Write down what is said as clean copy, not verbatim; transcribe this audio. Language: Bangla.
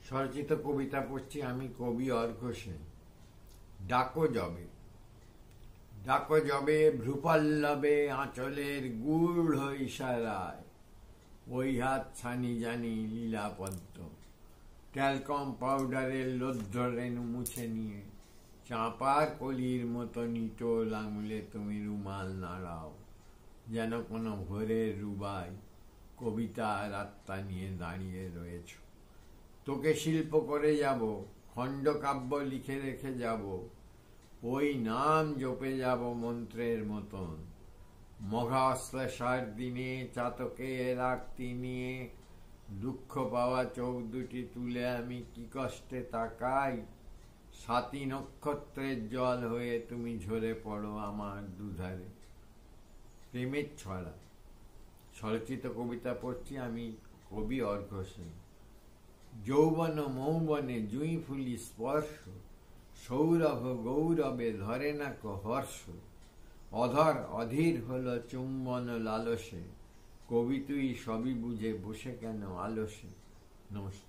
স্বরচিত কবিতা পড়ছি আমি, কবি অর্ঘ্য সেন। ডাকো যবে। ডাকো যবে ভ্রুপল্লবে আঁচলের গূঢ় ইশারায়, ওই হাত ছানি জানি লীলাপদ্ম, ট্যালকম পাউডারের লোধ্র রেণু মুছে নিয়ে চাঁপার কলির মতো নিটোল আঙুলে তুমি রুমাল নাড়াও, যেন কোনো ভোরের রুবাই কবিতার আত্মা নিয়ে দাঁড়িয়ে রয়েছ। তোকে শিল্প করে যাব, খণ্ডকাব্য লিখে রেখে যাব, ওই নাম জপে যাব মন্ত্রের মতন। মঘা অশ্লেষার দিনে চাতকের আরতি নিয়ে দুঃখ পাওয়া চোখ দুটি তুলে আমি কি কষ্টে তাকাই, সাতী নক্ষত্রের জল হয়ে তুমি ঝরে পড়ো আমার দুধারে। প্রেমের ছড়া। স্বরচিত কবিতা পড়ছি আমি, কবি অর্ঘ্য সেন। যৌবন মৌবনে জুঁই ফুলি স্পর্শ, সৌরভ গৌরবে ধরে না কো হর্ষ, অধর অধীর হলো চুম্বন লালসে, কবি তুই সবই বুঝে বসে কেন আলসে। নমস্কার।